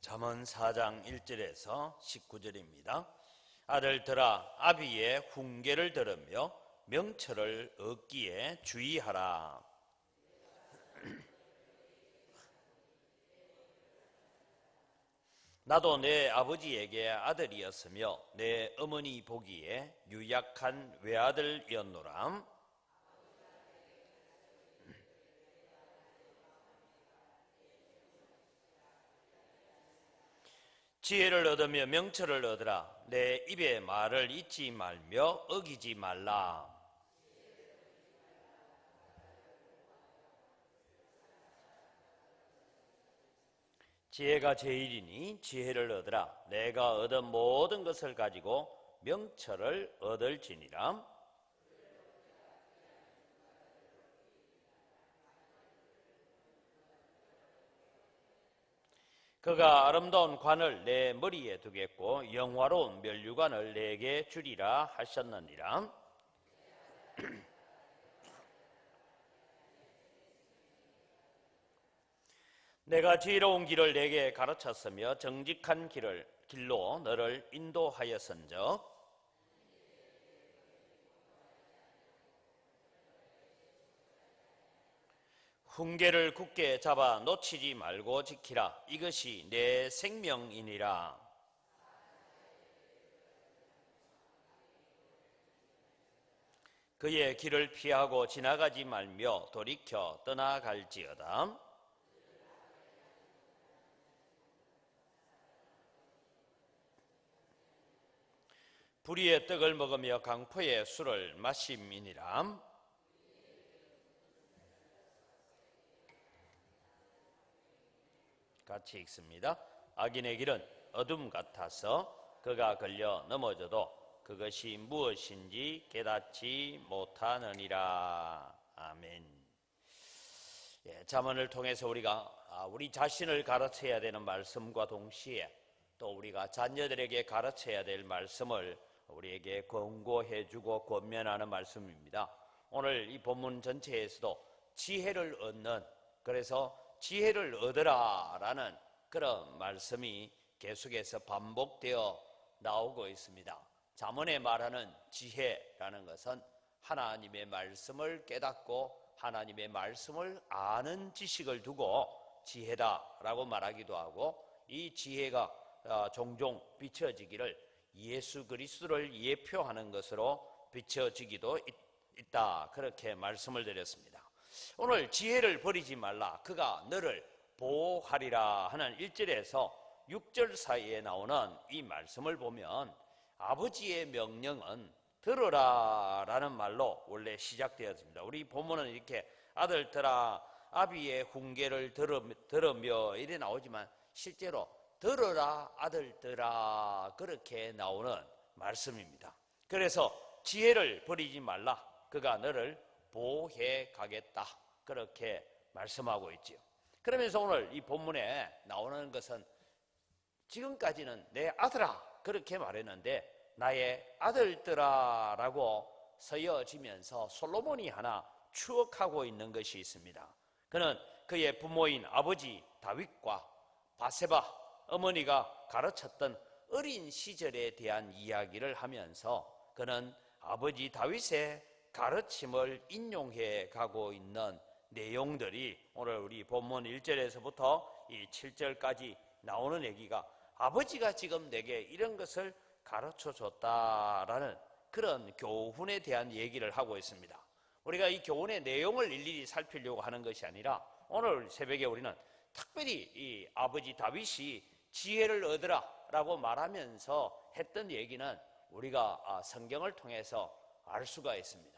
잠언 4장 1절에서 19절입니다. 아들들아 아비의 훈계를 들으며 명철을 얻기에 주의하라. 나도 내 아버지에게 아들이었으며 내 어머니 보기에 유약한 외아들이었노라. 지혜를 얻으며 명철을 얻으라. 내 입의 말을 잊지 말며 어기지 말라. 지혜가 제일이니 지혜를 얻으라. 내가 얻은 모든 것을 가지고 명철을 얻을지니라. 그가 아름다운 관을 내 머리에 두겠고 영화로운 면류관을 내게 주리라 하셨느니라. 내가 지혜로운 길을 내게 가르쳤으며 정직한 길로 너를 인도하였은즉 훈계를 굳게 잡아 놓치지 말고 지키라. 이것이 내 생명이니라. 그의 길을 피하고 지나가지 말며 돌이켜 떠나갈지어다. 불의의 떡을 먹으며 강포의 술을 마심이니라. 같이 읽습니다. 악인의 길은 어둠 같아서 그가 걸려 넘어져도 그것이 무엇인지 깨닫지 못하느니라. 아멘. 잠언을 통해서 우리가 우리 자신을 가르쳐야 되는 말씀과 동시에 또 우리가 자녀들에게 가르쳐야 될 말씀을 우리에게 권고해주고 권면하는 말씀입니다. 오늘 이 본문 전체에서도 지혜를 얻는, 그래서 지혜를 얻으라 라는 그런 말씀이 계속해서 반복되어 나오고 있습니다. 잠언에 말하는 지혜라는 것은 하나님의 말씀을 깨닫고 하나님의 말씀을 아는 지식을 두고 지혜다라고 말하기도 하고, 이 지혜가 종종 비춰지기를 예수 그리스도를 예표하는 것으로 비춰지기도 있다, 그렇게 말씀을 드렸습니다. 오늘 지혜를 버리지 말라, 그가 너를 보호하리라 하는 1절에서 6절 사이에 나오는 이 말씀을 보면 아버지의 명령은 들으라 라는 말로 원래 시작되었습니다. 우리 본문은 이렇게 아들들아 아비의 훈계를 들으며 이래 나오지만 실제로 들으라 아들들아 그렇게 나오는 말씀입니다. 그래서 지혜를 버리지 말라, 그가 너를 보호해 가겠다, 그렇게 말씀하고 있지요. 그러면서 오늘 이 본문에 나오는 것은 지금까지는 내 아들아 그렇게 말했는데 나의 아들들아 라고 서여지면서 솔로몬이 하나 추억하고 있는 것이 있습니다. 그는 그의 부모인 아버지 다윗과 바세바 어머니가 가르쳤던 어린 시절에 대한 이야기를 하면서 그는 아버지 다윗의 가르침을 인용해 가고 있는 내용들이 오늘 우리 본문 1절에서부터 이 7절까지 나오는 얘기가 아버지가 지금 내게 이런 것을 가르쳐 줬다라는 그런 교훈에 대한 얘기를 하고 있습니다. 우리가 이 교훈의 내용을 일일이 살피려고 하는 것이 아니라 오늘 새벽에 우리는 특별히 이 아버지 다윗이 지혜를 얻으라 라고 말하면서 했던 얘기는 우리가 성경을 통해서 알 수가 있습니다.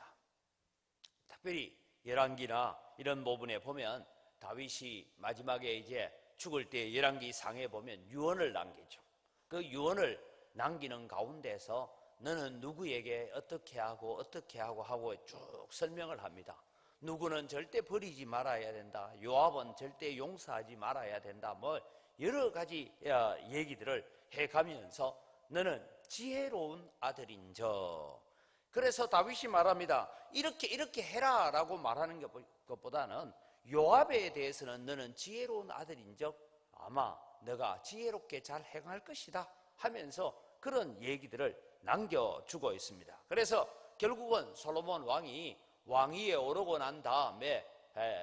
특별히 열왕기나 이런 부분에 보면 다윗이 마지막에 이제 죽을 때 열왕기 상에 보면 유언을 남기죠. 그 유언을 남기는 가운데서 너는 누구에게 어떻게 하고 하고 쭉 설명을 합니다. 누구는 절대 버리지 말아야 된다, 요압은 절대 용서하지 말아야 된다, 뭐 여러 가지 얘기들을 해가면서 너는 지혜로운 아들인저. 그래서 다윗이 말합니다. 이렇게 해라 라고 말하는 것보다는 요압에 대해서는 너는 지혜로운 아들인적 아마 너가 지혜롭게 잘 행할 것이다 하면서 그런 얘기들을 남겨주고 있습니다. 그래서 결국은 솔로몬 왕이 왕위에 오르고 난 다음에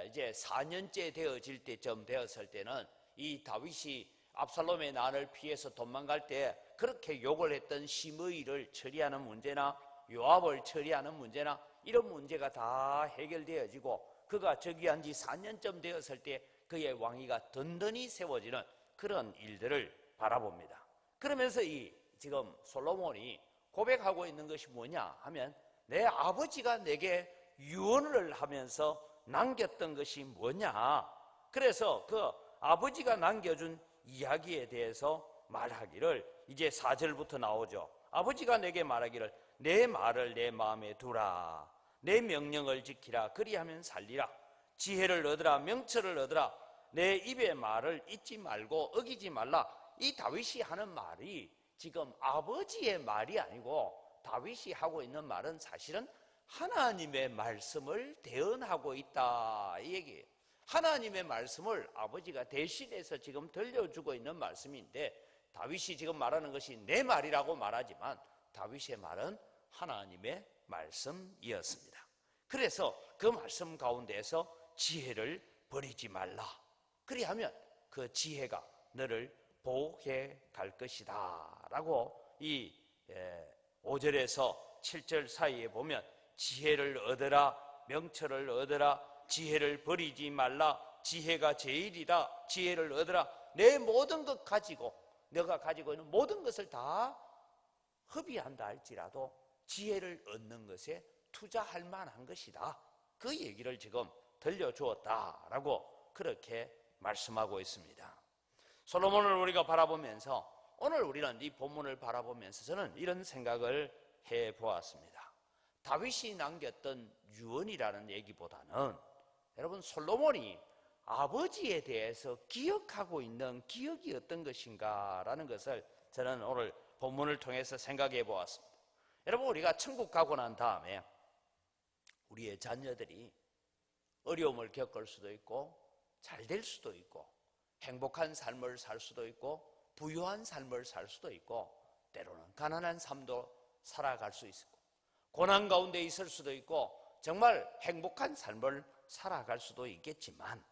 이제 4년째 되어질 때쯤 되었을 때는 이 다윗이 압살롬의 난을 피해서 도망갈 때 그렇게 욕을 했던 시므이를 처리하는 문제나 요압을 처리하는 문제나 이런 문제가 다 해결되어지고 그가 즉위한 지 4년쯤 되었을 때 그의 왕위가 든든히 세워지는 그런 일들을 바라봅니다. 그러면서 이 지금 솔로몬이 고백하고 있는 것이 뭐냐 하면 내 아버지가 내게 유언을 하면서 남겼던 것이 뭐냐. 그래서 그 아버지가 남겨준 이야기에 대해서 말하기를 이제 4절부터 나오죠. 아버지가 내게 말하기를 내 말을 내 마음에 두라. 내 명령을 지키라. 그리하면 살리라. 지혜를 얻으라. 명철을 얻으라. 내 입의 말을 잊지 말고 어기지 말라. 이 다윗이 하는 말이 지금 아버지의 말이 아니고 다윗이 하고 있는 말은 사실은 하나님의 말씀을 대언하고 있다 이 얘기예요. 하나님의 말씀을 아버지가 대신해서 지금 들려주고 있는 말씀인데 다윗이 지금 말하는 것이 내 말이라고 말하지만 다윗의 말은 하나님의 말씀이었습니다. 그래서 그 말씀 가운데에서 지혜를 버리지 말라. 그리하면 그 지혜가 너를 보호해 갈 것이다 라고 이 5절에서 7절 사이에 보면 지혜를 얻으라, 명철을 얻으라, 지혜를 버리지 말라, 지혜가 제일이다, 지혜를 얻으라. 내 모든 것 가지고 너가 가지고 있는 모든 것을 다 허비한다 할지라도 지혜를 얻는 것에 투자할 만한 것이다. 그 얘기를 지금 들려주었다라고 그렇게 말씀하고 있습니다. 솔로몬을 우리가 바라보면서 오늘 우리는 이 본문을 바라보면서 저는 이런 생각을 해보았습니다. 다윗이 남겼던 유언이라는 얘기보다는 여러분 솔로몬이 아버지에 대해서 기억하고 있는 기억이 어떤 것인가라는 것을 저는 오늘 본문을 통해서 생각해 보았습니다. 여러분 우리가 천국 가고 난 다음에 우리의 자녀들이 어려움을 겪을 수도 있고 잘 될 수도 있고 행복한 삶을 살 수도 있고 부유한 삶을 살 수도 있고 때로는 가난한 삶도 살아갈 수 있고 고난 가운데 있을 수도 있고 정말 행복한 삶을 살아갈 수도 있겠지만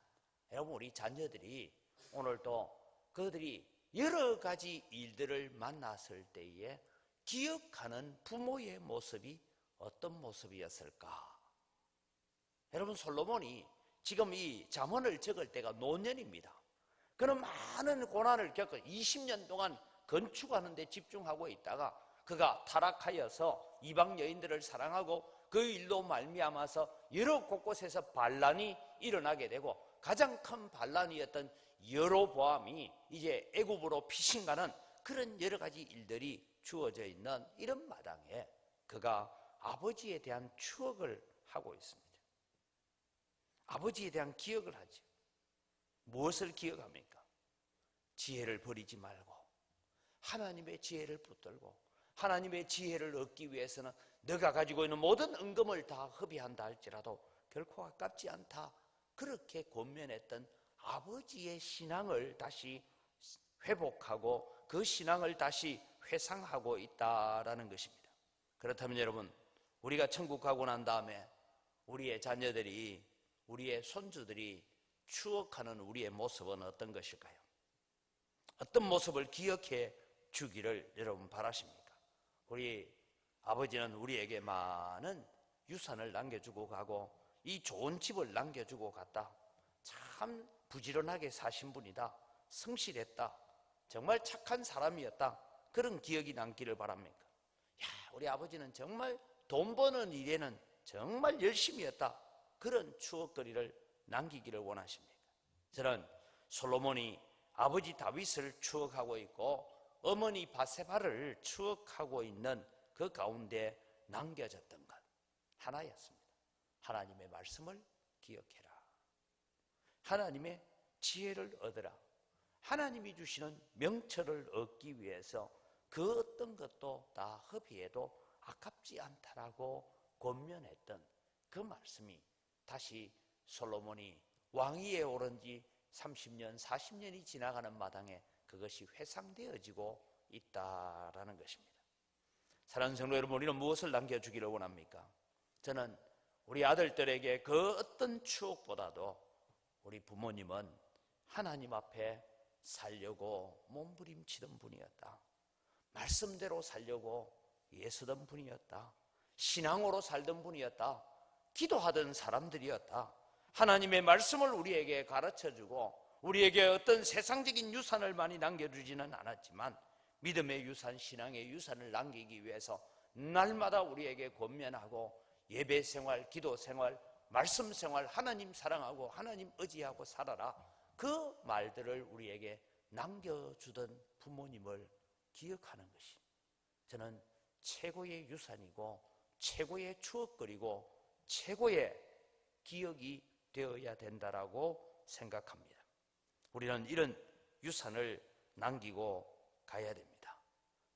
여러분 우리 자녀들이 오늘도 그들이 여러 가지 일들을 만났을 때에 기억하는 부모의 모습이 어떤 모습이었을까? 여러분 솔로몬이 지금 이 잠언을 적을 때가 노년입니다. 그는 많은 고난을 겪어 20년 동안 건축하는 데 집중하고 있다가 그가 타락하여서 이방 여인들을 사랑하고 그 일로 말미암아서 여러 곳곳에서 반란이 일어나게 되고 가장 큰 반란이었던 여로보암이 이제 애굽으로 피신가는 그런 여러 가지 일들이 주어져 있는 이런 마당에 그가 아버지에 대한 추억을 하고 있습니다. 아버지에 대한 기억을 하죠. 무엇을 기억합니까? 지혜를 버리지 말고 하나님의 지혜를 붙들고 하나님의 지혜를 얻기 위해서는 너가 가지고 있는 모든 은금을 다 허비한다 할지라도 결코 아깝지 않다. 그렇게 권면했던 아버지의 신앙을 다시 회복하고 그 신앙을 다시 회상하고 있다라는 것입니다. 그렇다면 여러분 우리가 천국 가고 난 다음에 우리의 자녀들이 우리의 손주들이 추억하는 우리의 모습은 어떤 것일까요? 어떤 모습을 기억해 주기를 여러분 바라십니까? 우리 아버지는 우리에게 많은 유산을 남겨주고 가고 이 좋은 집을 남겨주고 갔다. 참 부지런하게 사신 분이다. 성실했다. 정말 착한 사람이었다. 그런 기억이 남기를 바랍니까? 야, 우리 아버지는 정말 돈 버는 일에는 정말 열심히 했다. 그런 추억거리를 남기기를 원하십니까? 저는 솔로몬이 아버지 다윗을 추억하고 있고 어머니 바세바를 추억하고 있는 그 가운데 남겨졌던 것 하나였습니다. 하나님의 말씀을 기억해라. 하나님의 지혜를 얻으라. 하나님이 주시는 명철을 얻기 위해서 그 어떤 것도 다 허비해도 아깝지 않다라고 권면했던 그 말씀이 다시 솔로몬이 왕위에 오른 지 30년, 40년이 지나가는 마당에 그것이 회상되어지고 있다라는 것입니다. 사랑하는 성도 여러분, 우리는 무엇을 남겨주기를 원합니까? 저는 우리 아들들에게 그 어떤 추억보다도 우리 부모님은 하나님 앞에 살려고 몸부림치던 분이었다. 말씀대로 살려고 애쓰던 분이었다. 신앙으로 살던 분이었다. 기도하던 사람들이었다. 하나님의 말씀을 우리에게 가르쳐주고 우리에게 어떤 세상적인 유산을 많이 남겨주지는 않았지만 믿음의 유산, 신앙의 유산을 남기기 위해서 날마다 우리에게 권면하고 예배생활, 기도생활, 말씀생활, 하나님 사랑하고 하나님 의지하고 살아라, 그 말들을 우리에게 남겨주던 부모님을 기억하는 것이 저는 최고의 유산이고 최고의 추억거리고 최고의 기억이 되어야 된다라고 생각합니다. 우리는 이런 유산을 남기고 가야 됩니다.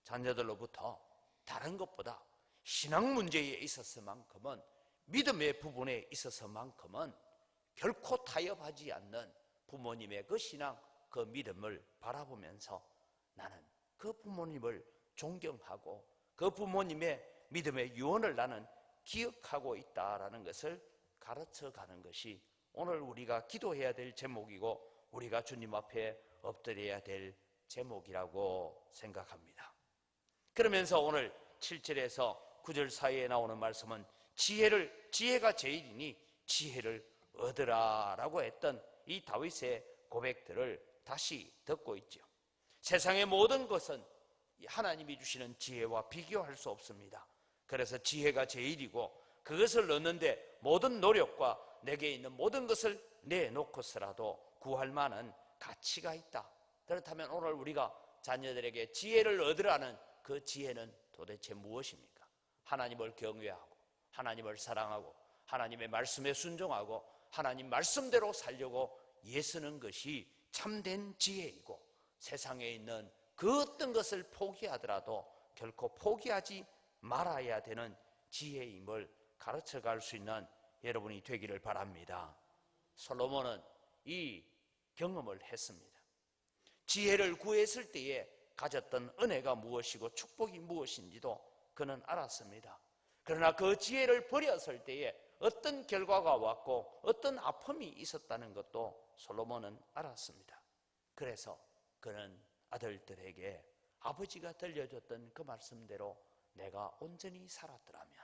자녀들로부터 다른 것보다 신앙 문제에 있어서만큼은, 믿음의 부분에 있어서만큼은 결코 타협하지 않는 부모님의 그 신앙, 그 믿음을 바라보면서 나는 그 부모님을 존경하고 그 부모님의 믿음의 유언을 나는 기억하고 있다라는 것을 가르쳐가는 것이 오늘 우리가 기도해야 될 제목이고 우리가 주님 앞에 엎드려야 될 제목이라고 생각합니다. 그러면서 오늘 7절에서 9절 사이에 나오는 말씀은 지혜가 제일이니 지혜를 얻으라라고 했던 이 다윗의 고백들을 다시 듣고 있죠. 세상의 모든 것은 하나님이 주시는 지혜와 비교할 수 없습니다. 그래서 지혜가 제일이고 그것을 얻는데 모든 노력과 내게 있는 모든 것을 내놓고서라도 구할 만한 가치가 있다. 그렇다면 오늘 우리가 자녀들에게 지혜를 얻으라는 그 지혜는 도대체 무엇입니까? 하나님을 경외하고 하나님을 사랑하고 하나님의 말씀에 순종하고 하나님 말씀대로 살려고 애쓰는 것이 참된 지혜이고, 세상에 있는 그 어떤 것을 포기하더라도 결코 포기하지 말아야 되는 지혜임을 가르쳐갈 수 있는 여러분이 되기를 바랍니다. 솔로몬은 이 경험을 했습니다. 지혜를 구했을 때에 가졌던 은혜가 무엇이고 축복이 무엇인지도 그는 알았습니다. 그러나 그 지혜를 버렸을 때에 어떤 결과가 왔고 어떤 아픔이 있었다는 것도 솔로몬은 알았습니다. 그래서 그는 아들들에게 아버지가 들려줬던 그 말씀대로 내가 온전히 살았더라면,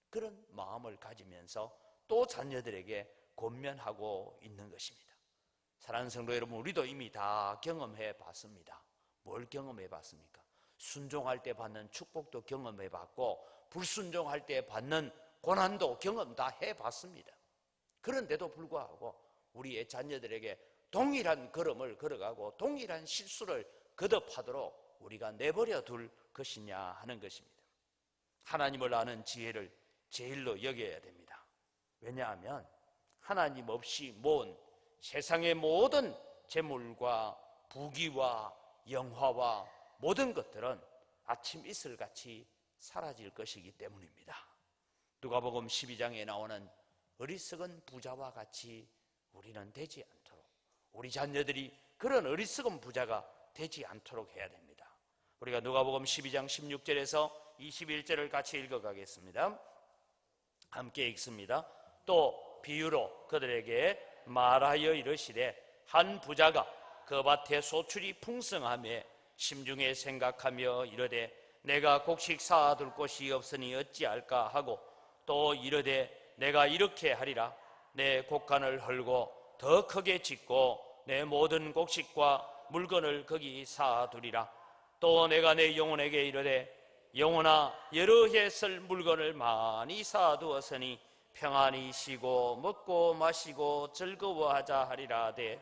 그런 마음을 가지면서 또 자녀들에게 권면하고 있는 것입니다. 사랑하는 성도 여러분, 우리도 이미 다 경험해 봤습니다. 뭘 경험해 봤습니까? 순종할 때 받는 축복도 경험해 봤고 불순종할 때 받는 고난도 경험 다 해봤습니다. 그런데도 불구하고 우리의 자녀들에게 동일한 걸음을 걸어가고 동일한 실수를 거듭하도록 우리가 내버려 둘 것이냐 하는 것입니다. 하나님을 아는 지혜를 제일로 여겨야 됩니다. 왜냐하면 하나님 없이 모은 세상의 모든 재물과 부귀와 영화와 모든 것들은 아침 이슬같이 사라질 것이기 때문입니다. 누가복음 12장에 나오는 어리석은 부자와 같이 우리는 되지 않도록, 우리 자녀들이 그런 어리석은 부자가 되지 않도록 해야 됩니다. 우리가 누가복음 12장 16절에서 21절을 같이 읽어가겠습니다. 함께 읽습니다. 또 비유로 그들에게 말하여 이르시되 한 부자가 그 밭에 소출이 풍성하며 심중에 생각하며 이르되 내가 곡식 쌓아둘 곳이 없으니 어찌할까 하고, 또 이르되 내가 이렇게 하리라. 내 곡간을 헐고 더 크게 짓고 내 모든 곡식과 물건을 거기 쌓아두리라. 또 내가 내 영혼에게 이르되 영혼아, 여러 해 쓸 물건을 많이 쌓아두었으니 평안히 쉬고 먹고 마시고 즐거워하자 하리라 하되,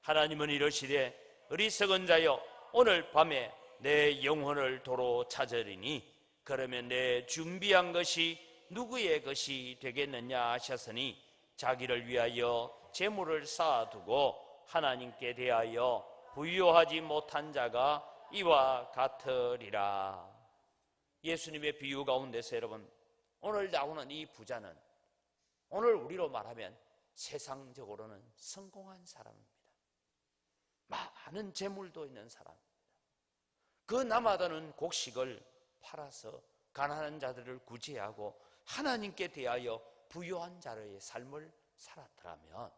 하나님은 이르시되 어리석은 자여, 오늘 밤에 내 영혼을 도로 찾으리니 그러면 내 준비한 것이 누구의 것이 되겠느냐 하셨으니 자기를 위하여 재물을 쌓아두고 하나님께 대하여 부유하지 못한 자가 이와 같으리라. 예수님의 비유 가운데서 여러분, 오늘 나오는 이 부자는 오늘 우리로 말하면 세상적으로는 성공한 사람입니다. 많은 재물도 있는 사람입니다. 그 남아도는 곡식을 팔아서 가난한 자들을 구제하고 하나님께 대하여 부유한 자의 삶을 살았더라면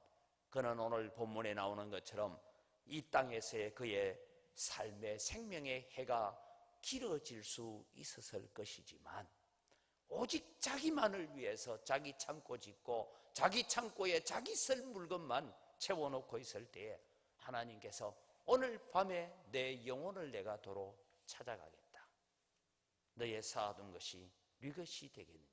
그는 오늘 본문에 나오는 것처럼 이 땅에서의 그의 삶의 생명의 해가 길어질 수 있었을 것이지만 오직 자기만을 위해서 자기 창고 짓고 자기 창고에 자기 쓸 물건만 채워놓고 있을 때에 하나님께서 오늘 밤에 내 영혼을 내가 도로 찾아가겠다. 너의 쌓아둔 것이 네 것이 되겠느냐.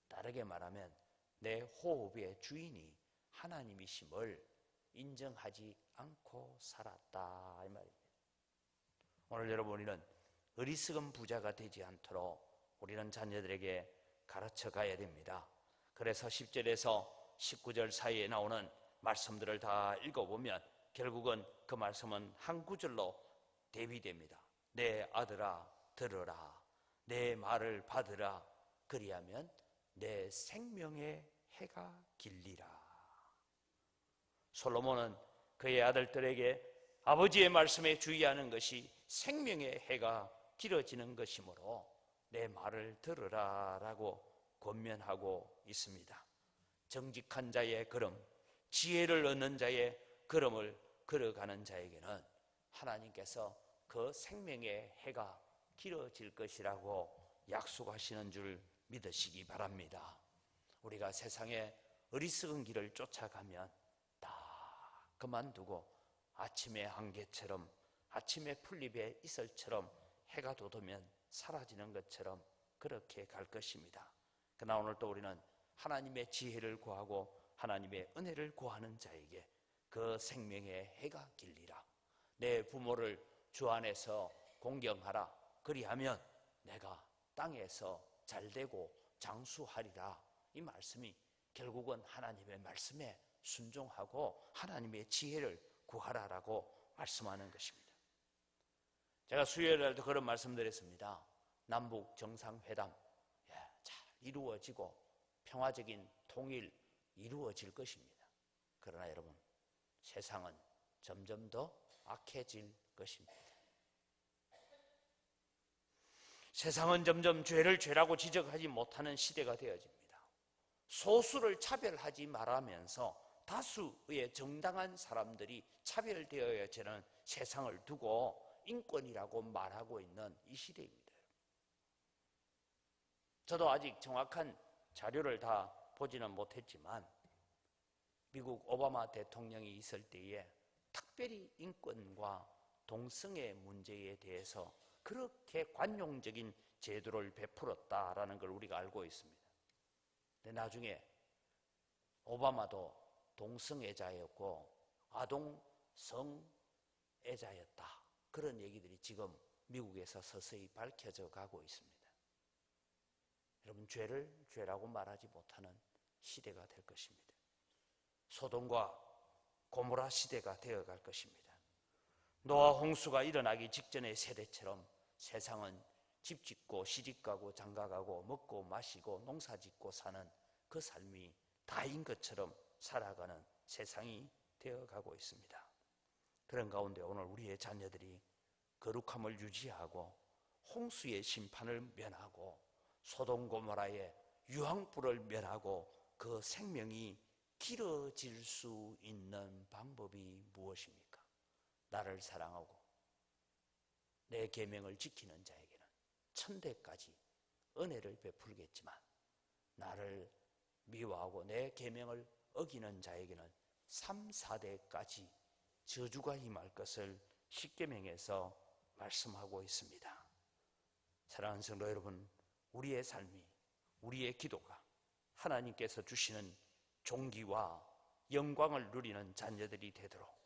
다르게 말하면 내 호흡의 주인이 하나님이심을 인정하지 않고 살았다 이 말입니다. 오늘 여러분 우리는 어리석은 부자가 되지 않도록 우리는 자녀들에게 가르쳐 가야 됩니다. 그래서 10절에서 19절 사이에 나오는 말씀들을 다 읽어보면 결국은 그 말씀은 한 구절로 대비됩니다. 내 아들아 들으라, 내 말을 받으라, 그리하면 내 생명의 해가 길리라. 솔로몬은 그의 아들들에게 아버지의 말씀에 주의하는 것이 생명의 해가 길어지는 것이므로 내 말을 들으라 라고 권면하고 있습니다. 정직한 자의 걸음, 지혜를 얻는 자의 걸음을 걸어가는 자에게는 하나님께서 그 생명의 해가 길어질 것이라고 약속하시는 줄 믿으시기 바랍니다. 우리가 세상에 어리석은 길을 쫓아가면 다 그만두고 아침의 안개처럼 아침의 풀잎의 이슬처럼 해가 돋으면 사라지는 것처럼 그렇게 갈 것입니다. 그러나 오늘 또 우리는 하나님의 지혜를 구하고 하나님의 은혜를 구하는 자에게 그 생명의 해가 길리라. 내 부모를 주 안에서 공경하라. 그리하면 내가 땅에서 잘되고 장수하리라. 이 말씀이 결국은 하나님의 말씀에 순종하고 하나님의 지혜를 구하라라고 말씀하는 것입니다. 제가 수요일 날도 그런 말씀드렸습니다. 남북 정상회담 잘 이루어지고 평화적인 통일 이루어질 것입니다. 그러나 여러분 세상은 점점 더 악해질 것입니다. 세상은 점점 죄를 죄라고 지적하지 못하는 시대가 되어집니다. 소수를 차별하지 말하면서 다수의 정당한 사람들이 차별되어야지는 세상을 두고 인권이라고 말하고 있는 이 시대입니다. 저도 아직 정확한 자료를 다 보지는 못했지만 미국 오바마 대통령이 있을 때에 특별히 인권과 동성애 문제에 대해서 그렇게 관용적인 제도를 베풀었다라는 걸 우리가 알고 있습니다. 근데 나중에 오바마도 동성애자였고 아동 성애자였다. 그런 얘기들이 지금 미국에서 서서히 밝혀져 가고 있습니다. 여러분 죄를 죄라고 말하지 못하는 시대가 될 것입니다. 소돔과 고모라 시대가 되어갈 것입니다. 노아 홍수가 일어나기 직전의 세대처럼 세상은 집 짓고 시집가고 장가가고 먹고 마시고 농사짓고 사는 그 삶이 다인 것처럼 살아가는 세상이 되어가고 있습니다. 그런 가운데 오늘 우리의 자녀들이 거룩함을 유지하고 홍수의 심판을 면하고 소돔 고모라의 유황불을 면하고 그 생명이 길어질 수 있는 방법이 무엇입니까? 나를 사랑하고 내 계명을 지키는 자에게는 천대까지 은혜를 베풀겠지만 나를 미워하고 내 계명을 어기는 자에게는 3, 4대까지 저주가 임할 것을 십계명에서 말씀하고 있습니다. 사랑하는 성도 여러분, 우리의 삶이, 우리의 기도가 하나님께서 주시는 존귀와 영광을 누리는 자녀들이 되도록,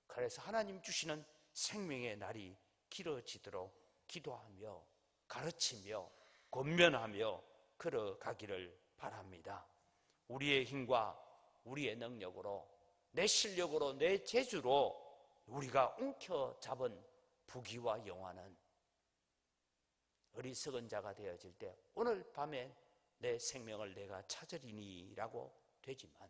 그래서 하나님 주시는 생명의 날이 길어지도록 기도하며 가르치며 권면하며 걸어가기를 바랍니다. 우리의 힘과 우리의 능력으로, 내 실력으로, 내 재주로 우리가 움켜잡은 부귀와 영화는 어리석은 자가 되어질 때 오늘 밤에 내 생명을 내가 찾으리니라고 되지만,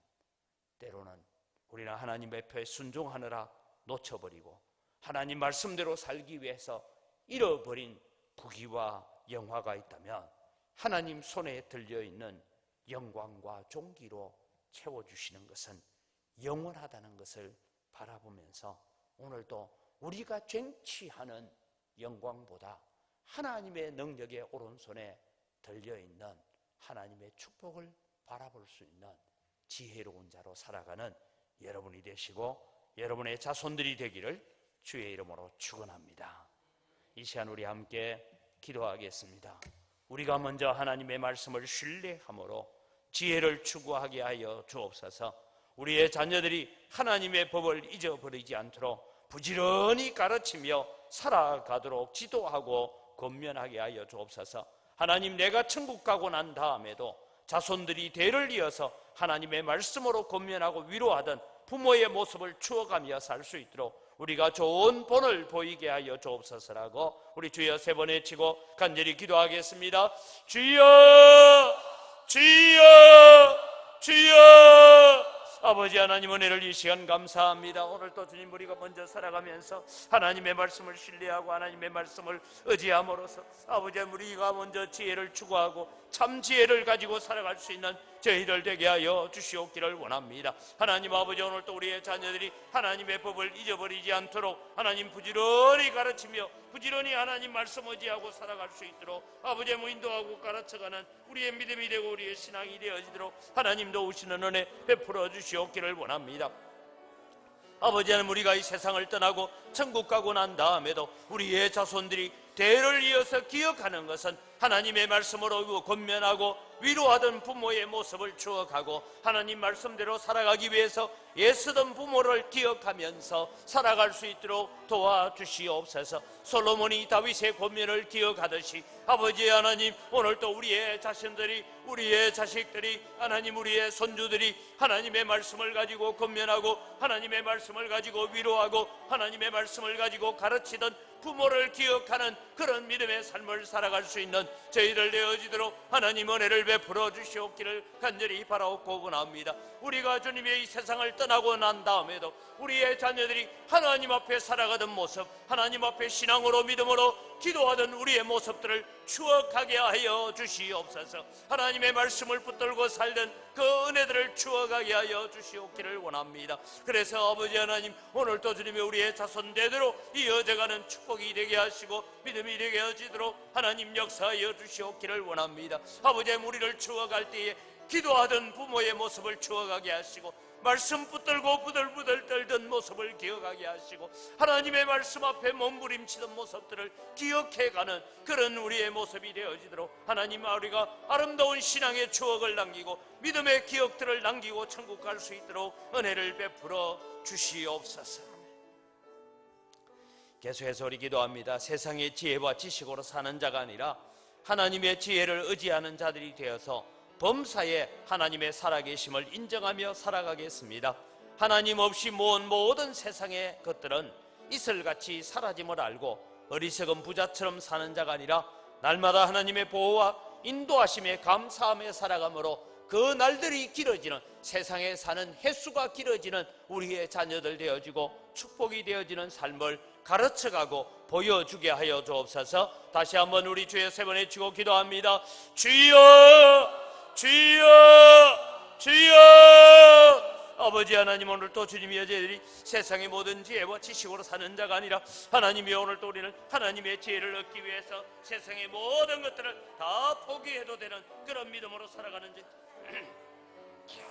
때로는 우리는 하나님의 표에 순종하느라 놓쳐버리고 하나님 말씀대로 살기 위해서 잃어버린 부귀와 영화가 있다면 하나님 손에 들려있는 영광과 존귀로 채워주시는 것은 영원하다는 것을 바라보면서 오늘도 우리가 쟁취하는 영광보다 하나님의 능력의 오른손에 들려있는 하나님의 축복을 바라볼 수 있는 지혜로운 자로 살아가는 여러분이 되시고 여러분의 자손들이 되기를 주의 이름으로 축원합니다. 이 시간 우리 함께 기도하겠습니다. 우리가 먼저 하나님의 말씀을 신뢰함으로 지혜를 추구하게 하여 주옵소서. 우리의 자녀들이 하나님의 법을 잊어버리지 않도록 부지런히 가르치며 살아가도록 지도하고 권면하게 하여 주옵소서. 하나님, 내가 천국 가고 난 다음에도 자손들이 대를 이어서 하나님의 말씀으로 권면하고 위로하던 부모의 모습을 추억하며 살 수 있도록 우리가 좋은 본을 보이게 하여 주옵소서라고 우리 주여 세 번 외치고 간절히 기도하겠습니다. 주여, 주여, 주여. 아버지 하나님, 은혜를 이 시간 감사합니다. 오늘 또 주님, 우리가 먼저 살아가면서 하나님의 말씀을 신뢰하고 하나님의 말씀을 의지함으로써 아버지, 우리가 먼저 지혜를 추구하고 참 지혜를 가지고 살아갈 수 있는 저희들 되게 하여 주시옵기를 원합니다. 하나님 아버지, 오늘 또 우리의 자녀들이 하나님의 법을 잊어버리지 않도록 하나님 부지런히 가르치며 부지런히 하나님 말씀 의지하고 살아갈 수 있도록 아버지 인도하고 가르쳐가는 우리의 믿음이 되고 우리의 신앙이 되어지도록 하나님 도우시는 은혜 베풀어 주시옵기를 원합니다. 아버지 하나님, 우리가 이 세상을 떠나고 천국 가고 난 다음에도 우리의 자손들이 대를 이어서 기억하는 것은 하나님의 말씀으로 권면하고 위로하던 부모의 모습을 추억하고 하나님 말씀대로 살아가기 위해서 애쓰던 부모를 기억하면서 살아갈 수 있도록 도와주시옵소서. 솔로몬이 다윗의 권면을 기억하듯이 아버지 하나님, 오늘도 우리의 자신들이, 우리의 자식들이, 하나님 우리의 손주들이 하나님의 말씀을 가지고 권면하고 하나님의 말씀을 가지고 위로하고 하나님의 말씀을 가지고 가르치던 부모를 기억하는 그런 믿음의 삶을 살아갈 수 있는 저희들 되어지도록 하나님 은혜를 베풀어 주시옵기를 간절히 바라옵고 원합니다. 우리가 주님의 이 세상을 떠나고 난 다음에도 우리의 자녀들이 하나님 앞에 살아가던 모습, 하나님 앞에 신앙으로 믿음으로 기도하던 우리의 모습들을 추억하게 하여 주시옵소서. 하나님의 말씀을 붙들고 살던 그 은혜들을 추억하게 하여 주시옵기를 원합니다. 그래서 아버지 하나님, 오늘도 주님의 우리의 자손대대로 이어져가는 축복이 되게 하시고 믿음이 되게 하시도록 하나님 역사하여 주시옵기를 원합니다. 아버지, 우리를 추억할 때에 기도하던 부모의 모습을 추억하게 하시고 말씀 붙들고 부들부들 떨던 모습을 기억하게 하시고 하나님의 말씀 앞에 몸부림치던 모습들을 기억해가는 그런 우리의 모습이 되어지도록 하나님, 우리가 아름다운 신앙의 추억을 남기고 믿음의 기억들을 남기고 천국 갈 수 있도록 은혜를 베풀어 주시옵소서. 계속해서 우리 기도합니다. 세상의 지혜와 지식으로 사는 자가 아니라 하나님의 지혜를 의지하는 자들이 되어서 범사에 하나님의 살아계심을 인정하며 살아가겠습니다. 하나님 없이 모은 모든 세상의 것들은 이슬같이 사라짐을 알고 어리석은 부자처럼 사는 자가 아니라 날마다 하나님의 보호와 인도하심에 감사하며 살아가므로 그 날들이 길어지는, 세상에 사는 횟수가 길어지는 우리의 자녀들 되어지고 축복이 되어지는 삶을 가르쳐가고 보여주게 하여 주옵소서. 다시 한번 우리 주의 세 번 외치고 기도합니다. 주여, 주여, 주여. 아버지 하나님, 오늘 또 주님이 여자들이 세상의 모든 지혜와 지식으로 사는 자가 아니라 하나님이 오늘 또 우리는 하나님의 지혜를 얻기 위해서 세상의 모든 것들을 다 포기해도 되는 그런 믿음으로 살아가는 자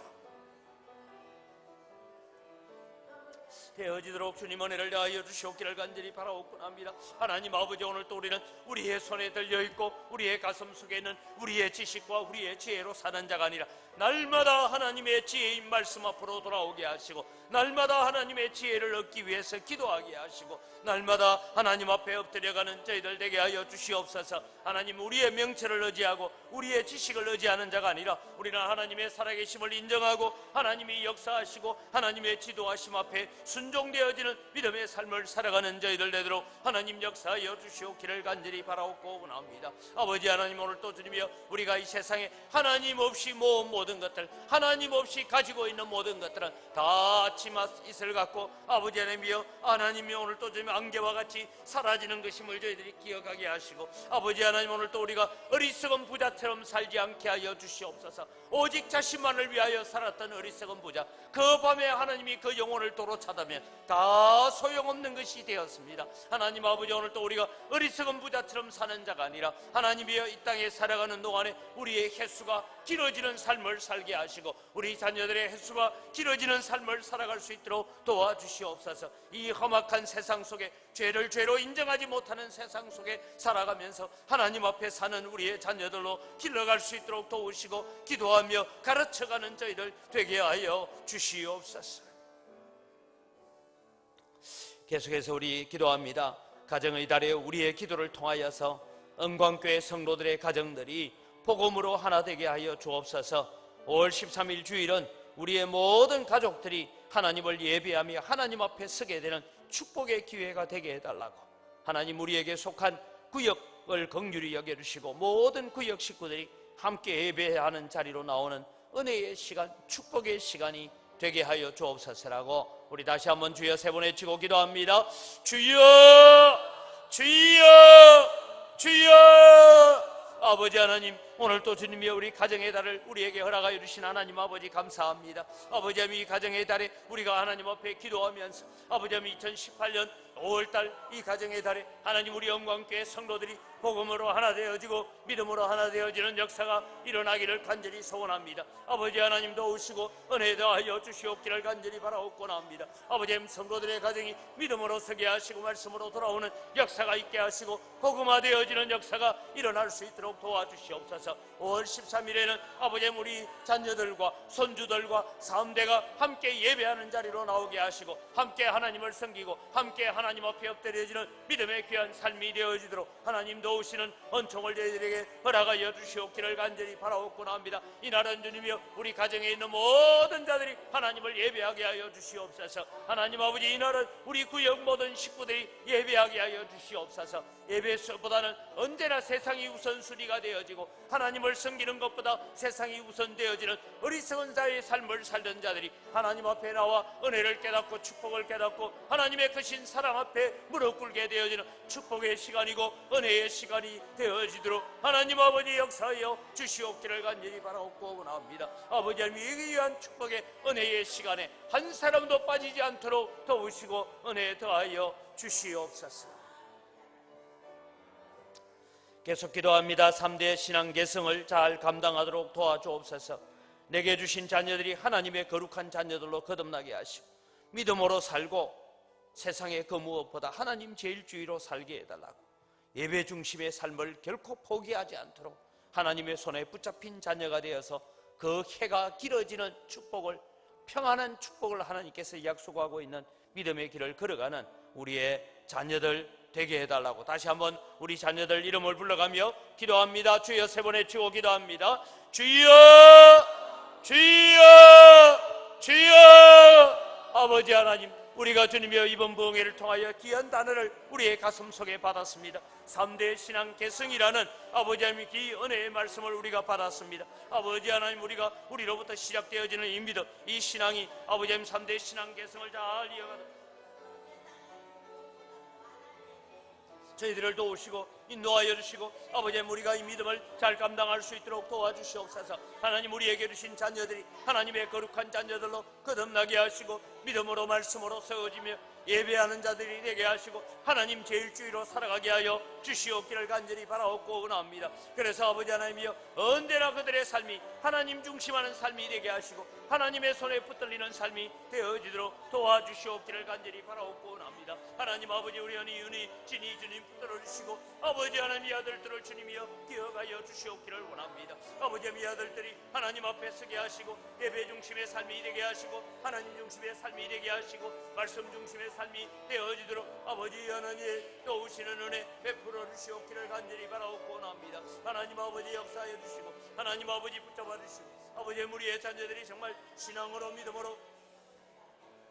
되어지도록 주님 은혜를 다하여 주시옵기를 간절히 바라옵곤 합니다. 하나님 아버지, 오늘 또 우리는 우리의 손에 들려있고 우리의 가슴 속에 있는 우리의 지식과 우리의 지혜로 사는 자가 아니라 날마다 하나님의 지혜인 말씀 앞으로 돌아오게 하시고 날마다 하나님의 지혜를 얻기 위해서 기도하게 하시고 날마다 하나님 앞에 엎드려가는 저희들 되게 하여 주시옵소서. 하나님, 우리의 명체를 의지하고 우리의 지식을 의지하는 자가 아니라 우리는 하나님의 살아계심을 인정하고 하나님이 역사하시고 하나님의 지도하심 앞에 순종되어지는 믿음의 삶을 살아가는 저희들 되도록 하나님 역사하여 주시옵기를 간절히 바라옵고 원합니다. 아버지 하나님, 오늘 또 주님이여, 우리가 이 세상에 하나님 없이 모은 모든 것들, 하나님 없이 가지고 있는 모든 것들은 다 앞치마 이슬 갖고 아버지 하나님이여 하나님이 오늘 또 좀 안개와 같이 사라지는 것임을 저희들이 기억하게 하시고 아버지 하나님 오늘 또 우리가 어리석은 부자처럼 살지 않게 하여 주시옵소서. 오직 자신만을 위하여 살았던 어리석은 부자, 그 밤에 하나님이 그 영혼을 도로 차다면 다 소용없는 것이 되었습니다. 하나님 아버지 오늘 또 우리가 어리석은 부자처럼 사는 자가 아니라 하나님이여 이 땅에 살아가는 동안에 우리의 횟수가 길어지는 삶을 살게 하시고 우리 자녀들의 횟수가 길어지는 삶을 살아갈 수 있도록 도와주시옵소서. 이 험악한 세상 속에 죄를 죄로 인정하지 못하는 세상 속에 살아가면서 하나님 앞에 사는 우리의 자녀들로 길러갈 수 있도록 도우시고 기도하며 가르쳐가는 저희들 되게 하여 주시옵소서. 계속해서 우리 기도합니다. 가정의 달에 우리의 기도를 통하여서 은광교회 성도들의 가정들이 복음으로 하나 되게 하여 주옵소서. 5월 13일 주일은 우리의 모든 가족들이 하나님을 예배하며 하나님 앞에 서게 되는 축복의 기회가 되게 해달라고, 하나님 우리에게 속한 구역을 긍휼히 여겨주시고 모든 구역 식구들이 함께 예배하는 자리로 나오는 은혜의 시간, 축복의 시간이 되게 하여 주옵소서라고 우리 다시 한번 주여 세 번 외치고 기도합니다. 주여 주여 주여. 아버지 하나님 오늘 또 주님이 우리 가정의 달을 우리에게 허락하여 주신 하나님 아버지 감사합니다. 아버지 하나님 이 가정의 달에 우리가 하나님 앞에 기도하면서 아버지 하나님 2018년 5월달 이 가정의 달에 하나님 우리 영광교회 성도들이 복음으로 하나 되어지고 믿음으로 하나 되어지는 역사가 일어나기를 간절히 소원합니다. 아버지 하나님 도우시고 은혜 더하여 주시옵기를 간절히 바라옵고나옵니다. 아버지 하나님 성도들의 가정이 믿음으로 서게 하시고 말씀으로 돌아오는 역사가 있게 하시고 복음화되어지는 역사가 일어날 수 있도록 도와주시옵소서. 5월 13일에는 아버지 하나님 우리 자녀들과 손주들과 3대가 함께 예배하는 자리로 나오게 하시고 함께 하나님을 섬기고 함께 하나님 앞에 엎드려지는 믿음의 귀한 삶이 되어지도록 하나님 도우시는 은총을 저희들에게 허락하여 주시옵기를 간절히 바라옵고나 합니다. 이날은 주님이여 우리 가정에 있는 모든 자들이 하나님을 예배하게 하여 주시옵소서. 하나님 아버지 이날은 우리 구역 모든 식구들이 예배하게 하여 주시옵소서. 예배보다는 언제나 세상이 우선순위가 되어지고 하나님을 섬기는 것보다 세상이 우선되어지는 어리석은 자의 삶을 살던 자들이 하나님 앞에 나와 은혜를 깨닫고 축복을 깨닫고 하나님의 크신 사랑 앞에 무릎 꿇게 되어지는 축복의 시간이고 은혜의 시간이 되어지도록 하나님 아버지 역사하여 주시옵기를 간절히 바라옵고 원합니다. 아버지 하나님 이 귀한 축복의 은혜의 시간에 한 사람도 빠지지 않도록 도우시고 은혜 더하여 주시옵소서. 계속 기도합니다. 3대 신앙 계승을 잘 감당하도록 도와주옵소서. 내게 주신 자녀들이 하나님의 거룩한 자녀들로 거듭나게 하시고 믿음으로 살고 세상의 그 무엇보다 하나님 제일주의로 살게 해달라고, 예배 중심의 삶을 결코 포기하지 않도록 하나님의 손에 붙잡힌 자녀가 되어서 그 해가 길어지는 축복을, 평안한 축복을 하나님께서 약속하고 있는 믿음의 길을 걸어가는 우리의 자녀들 되게 해달라고 다시 한번 우리 자녀들 이름을 불러가며 기도합니다. 주여 세 번 외치고 기도합니다. 주여 주여 주여. 아버지 하나님 우리가 주님의 이번 부흥회를 통하여 귀한 단어를 우리의 가슴 속에 받았습니다. 3대 신앙 계승이라는 아버지 하나님 이 은혜의 말씀을 우리가 받았습니다. 아버지 하나님 우리로부터 시작되어지는 이 믿음, 이 신앙이 아버지 하나님 3대 신앙 계승을 잘 이어가는 저희들을 도우시고 인도하여 주시고 아버지 하나님 우리가 이 믿음을 잘 감당할 수 있도록 도와주시옵소서. 하나님 우리에게 주신 자녀들이 하나님의 거룩한 자녀들로 거듭나게 하시고 믿음으로 말씀으로 세워지며 예배하는 자들이 되게 하시고 하나님 제일주의로 살아가게 하여 주시옵기를 간절히 바라옵고 원합니다. 그래서 아버지 하나님이여 언제나 그들의 삶이 하나님 중심하는 삶이 되게 하시고 하나님의 손에 붙들리는 삶이 되어지도록 도와주시옵기를 간절히 바라옵고 원합니다. 하나님 아버지 우리 은희 진이 주님 붙들어주시고 아버지 하나님 이 아들들을 주님이여 기억하여 주시옵기를 원합니다. 아버지 이 아들들이 하나님 앞에 서게 하시고 예배 중심의 삶이 되게 하시고 하나님 중심의 삶이 되게 하시고 말씀 중심의 삶이 되어지도록 아버지 하나님 도우시는 은혜 베풀어 주시옵기를 간절히 바라옵고 원합니다. 하나님 아버지 역사하여 주시고 하나님 아버지 붙잡아 주시고 아버지 우리의 자녀들이 정말 신앙으로 믿음으로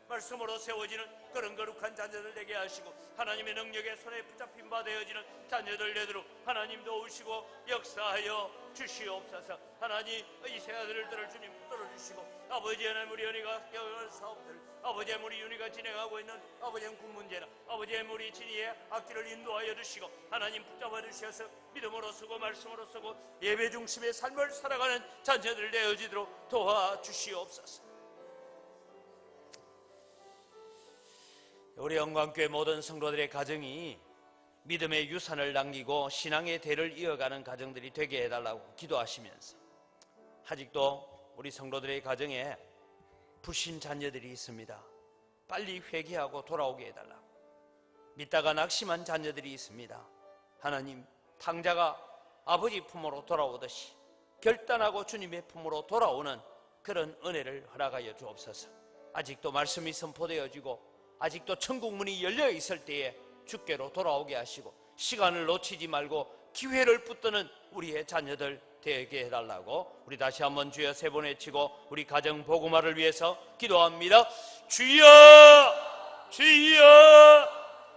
말씀으로 세워지는 그런 거룩한 자녀들 되게 하시고 하나님의 능력의 손에 붙잡힌 바 되어지는 자녀들 되도록 하나님 도우시고 역사하여 주시옵소서. 하나님 이 새아들을 주님 붙들어주시고 아버지 하나님 우리 연희가 깨어난 사업들 아버지 하나님 우리 윤희가 진행하고 있는 아버지 하나님 군문제나 아버지 하나님 우리 진희의 악기를 인도하여 주시고 하나님 붙잡아 주셔서 믿음으로 쓰고 말씀으로 쓰고 예배 중심의 삶을 살아가는 자녀들 되어지도록 도와주시옵소서. 우리 영광교회 모든 성도들의 가정이 믿음의 유산을 남기고 신앙의 대를 이어가는 가정들이 되게 해달라고 기도하시면서 아직도 우리 성도들의 가정에 불신 자녀들이 있습니다. 빨리 회개하고 돌아오게 해달라고 믿다가 낙심한 자녀들이 있습니다. 하나님 탕자가 아버지 품으로 돌아오듯이 결단하고 주님의 품으로 돌아오는 그런 은혜를 허락하여 주옵소서. 아직도 말씀이 선포되어지고 아직도 천국 문이 열려 있을 때에 주께로 돌아오게 하시고 시간을 놓치지 말고 기회를 붙드는 우리의 자녀들 되게 해달라고 우리 다시 한번 주여 세 번 외치고 우리 가정 복음화를 위해서 기도합니다. 주여 주여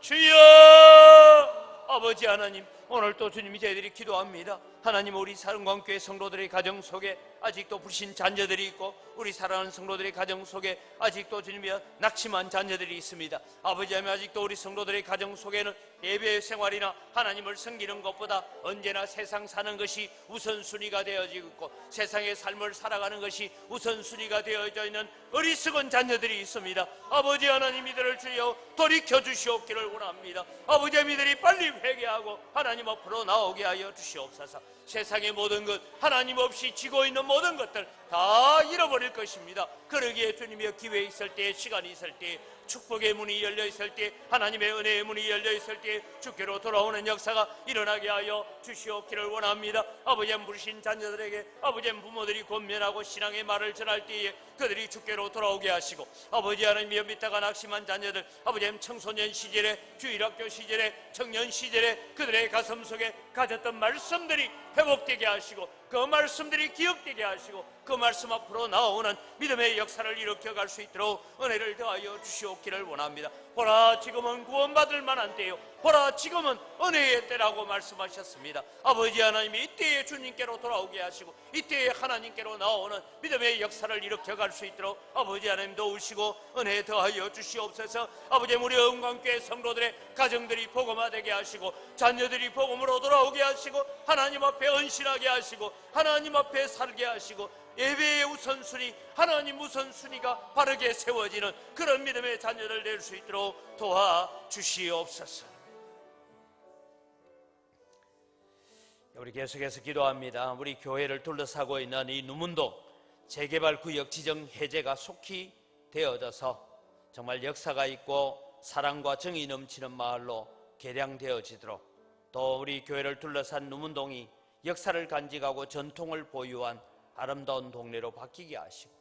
주여. 아버지 하나님 오늘 또 주님이 저희들이 기도합니다. 하나님 우리 사랑광교회 성도들의 가정 속에 아직도 불신 자녀들이 있고 우리 사랑하는 성도들의 가정 속에 아직도 주님이여 낙심한 자녀들이 있습니다. 아버지 하나님 아직도 우리 성도들의 가정 속에는 예배 생활이나 하나님을 섬기는 것보다 언제나 세상 사는 것이 우선순위가 되어지고 있고 세상의 삶을 살아가는 것이 우선순위가 되어져 있는 어리석은 자녀들이 있습니다. 아버지 하나님 이들을 주여 돌이켜 주시옵기를 원합니다. 아버지 하나님 이들이 빨리 회개하고 하나님 앞으로 나오게 하여 주시옵소서. 세상의 모든 것 하나님 없이 지고 있는 모든 것들 다 잃어버릴 것입니다. 그러기에 주님의 기회 있을 때 시간이 있을 때 축복의 문이 열려 있을 때 하나님의 은혜의 문이 열려 있을 때 주께로 돌아오는 역사가 일어나게 하여 주시옵기를 원합니다. 아버지 부르신 자녀들에게 아버지 부모들이 권면하고 신앙의 말을 전할 때에 그들이 주께로 돌아오게 하시고 아버지 하나님이여 믿다가 낙심한 자녀들 아버지 청소년 시절에 주일학교 시절에 청년 시절에 그들의 가슴 속에 가졌던 말씀들이 회복되게 하시고 그 말씀들이 기억되게 하시고 그 말씀 앞으로 나오는 믿음의 역사를 일으켜갈 수 있도록 은혜를 더하여 주시옵기를 원합니다. 보라 지금은 구원받을 만한 때요 보라 지금은 은혜의 때라고 말씀하셨습니다. 아버지 하나님이 이때에 주님께로 돌아오게 하시고 이때에 하나님께로 나오는 믿음의 역사를 일으켜갈 수 있도록 아버지 하나님 도우시고 은혜 더하여 주시옵소서. 아버지 우리 영광교회 성도들의 가정들이 복음화되게 하시고 자녀들이 복음으로 돌아오게 하시고 하나님 앞에 헌신하게 하시고 하나님 앞에 살게 하시고 예배의 우선순위 하나님 우선순위가 바르게 세워지는 그런 믿음의 자녀를 낼 수 있도록 도와주시옵소서. 우리 계속해서 기도합니다. 우리 교회를 둘러싸고 있는 이 누문동 재개발 구역 지정 해제가 속히 되어져서 정말 역사가 있고 사랑과 정이 넘치는 마을로 개량되어지도록 또 우리 교회를 둘러싼 누문동이 역사를 간직하고 전통을 보유한 아름다운 동네로 바뀌게 하시고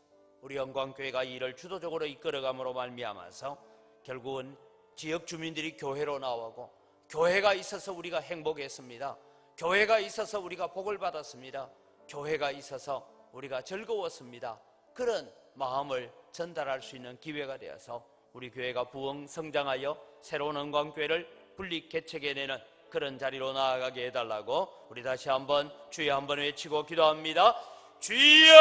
우리 영광교회가 이를 주도적으로 이끌어감으로 말미암아서 결국은 지역 주민들이 교회로 나오고 교회가 있어서 우리가 행복했습니다. 교회가 있어서 우리가 복을 받았습니다. 교회가 있어서 우리가 즐거웠습니다. 그런 마음을 전달할 수 있는 기회가 되어서 우리 교회가 부흥 성장하여 새로운 영광교회를 분리 개척해내는 그런 자리로 나아가게 해달라고 우리 다시 한번 주여 한번 외치고 기도합니다. 주여!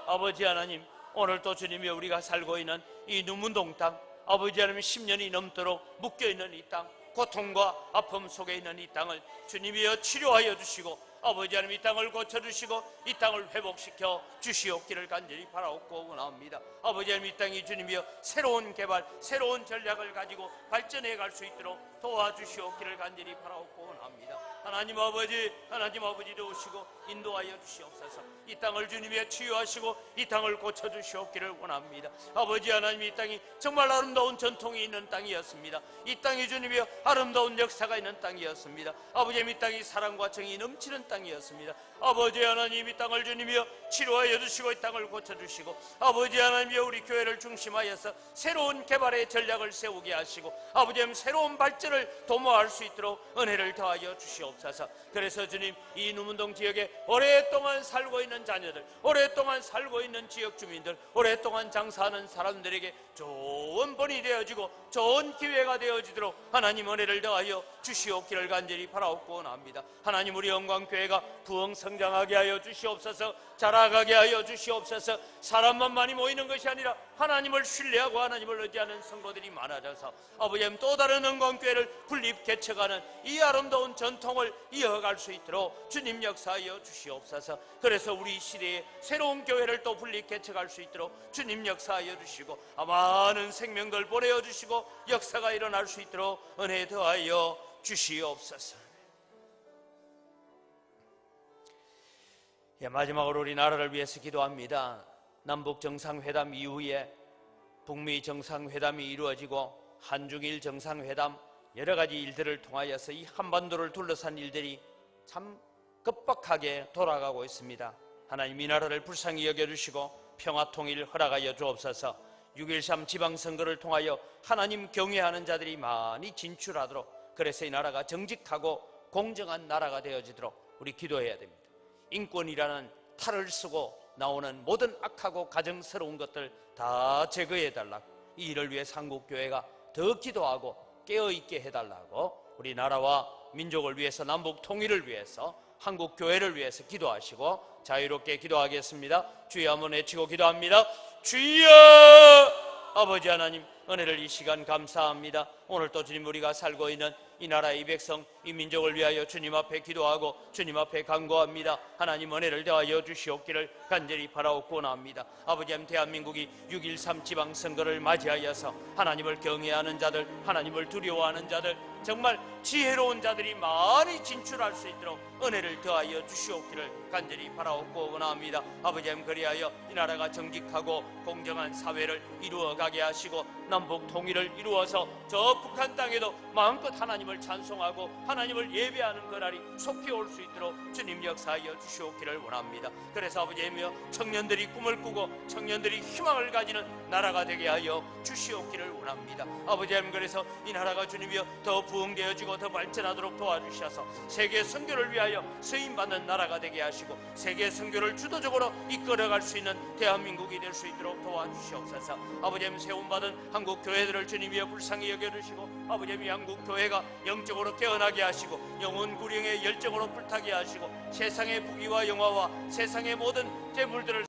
아버지 하나님 오늘 또 주님이 우리가 살고 있는 이 누문동 땅 아버지 하나님 10년이 넘도록 묶여있는 이 땅 고통과 아픔 속에 있는 이 땅을 주님이여 치료하여 주시고 아버지 하나님 이 땅을 고쳐주시고 이 땅을 회복시켜 주시옵기를 간절히 바라옵고 원합니다. 아버지 하나님 이 땅이 주님이여 새로운 개발 새로운 전략을 가지고 발전해 갈 수 있도록 도와주시옵기를 간절히 바라옵고 원합니다. 하나님 아버지 도우시고 인도하여 주시옵소서. 이 땅을 주님의 치유하시고 이 땅을 고쳐주시옵기를 원합니다. 아버지 하나님 이 땅이 정말 아름다운 전통이 있는 땅이었습니다. 이 땅이 주님의 아름다운 역사가 있는 땅이었습니다. 아버지 이 땅이 사랑과 정이 넘치는 땅이었습니다. 아버지 하나님 이 땅을 주님이여 치료하여 주시고 이 땅을 고쳐주시고 아버지 하나님이여 우리 교회를 중심하여서 새로운 개발의 전략을 세우게 하시고 아버지 하나님 새로운 발전을 그들을 도모할 수 있도록 은혜를 더하여 주시옵소서. 그래서 주님, 이 누문동 지역에 오랫동안 살고 있는 자녀들, 오랫동안 살고 있는 지역 주민들, 오랫동안 장사하는 사람들에게 좋은 본이 되어지고 좋은 기회가 되어지도록 하나님 은혜를 더하여 주시옵기를 간절히 바라옵고 원합니다. 하나님, 우리 영광교회가 부흥 성장하게 하여 주시옵소서. 자라가게 하여 주시옵소서. 사람만 많이 모이는 것이 아니라 하나님을 신뢰하고 하나님을 의지하는 성도들이 많아져서 아버지 또 다른 영광교회를 분립 개척하는 이 아름다운 전통을 이어갈 수 있도록 주님 역사하여 주시옵소서. 그래서 우리 시대에 새로운 교회를 또 분립 개척할 수 있도록 주님 역사하여 주시고 많은 생명들 보내어 주시고 역사가 일어날 수 있도록 은혜 더하여 주시옵소서. 마지막으로 우리 나라를 위해서 기도합니다. 남북 정상회담 이후에 북미 정상회담이 이루어지고 한중일 정상회담 여러 가지 일들을 통하여서 이 한반도를 둘러싼 일들이 참 급박하게 돌아가고 있습니다. 하나님, 이 나라를 불쌍히 여겨주시고 평화통일 허락하여 주옵소서. 6.13 지방선거를 통하여 하나님 경외하는 자들이 많이 진출하도록, 그래서 이 나라가 정직하고 공정한 나라가 되어지도록 우리 기도해야 됩니다. 인권이라는 탈을 쓰고 나오는 모든 악하고 가정스러운 것들 다 제거해달라고, 이 일을 위해 한국교회가 더 기도하고 깨어있게 해달라고, 우리 나라와 민족을 위해서, 남북 통일을 위해서, 한국교회를 위해서 기도하시고 자유롭게 기도하겠습니다. 주여 한번 외치고 기도합니다. 주여! 아버지 하나님, 은혜를 이 시간 감사합니다. 오늘 또 주님, 우리가 살고 있는 이 나라의 이 백성, 이 민족을 위하여 주님 앞에 기도하고 주님 앞에 간구합니다. 하나님, 은혜를 더하여 주시옵기를 간절히 바라옵고 원합니다. 아버지 하나님, 대한민국이 6.13 지방선거를 맞이하여서 하나님을 경외하는 자들, 하나님을 두려워하는 자들, 정말 지혜로운 자들이 많이 진출할 수 있도록 은혜를 더하여 주시옵기를 간절히 바라옵고 원합니다. 아버지 하나님, 그리하여 이 나라가 정직하고 공정한 사회를 이루어가게 하시고 남북 통일을 이루어서 저 북한 땅에도 마음껏 하나님을 찬송하고 하나님을 예배하는 그날이 속히 올 수 있도록 주님 역사하여 주시옵기를 원합니다. 그래서 아버지여, 청년들이 꿈을 꾸고 청년들이 희망을 가지는 나라가 되게 하여 주시옵기를 원합니다. 아버지 하나님, 그래서 이 나라가 주님이여 더 부흥되어지고 더 발전하도록 도와주셔서 세계 선교를 위하여 쓰임받는 나라가 되게 하시고 세계 선교를 주도적으로 이끌어갈 수 있는 대한민국이 될 수 있도록 도와주시옵소서. 아버지 하나님, 세움받은 한국 교회들을 주님이여 불쌍히 여겨주시고 아버지 하나님, 한국 교회가 영적으로 깨어나게 하시고 영혼 구령의 열정으로 불타게 하시고 세상의 부귀와 영화와 세상의 모든 재물들을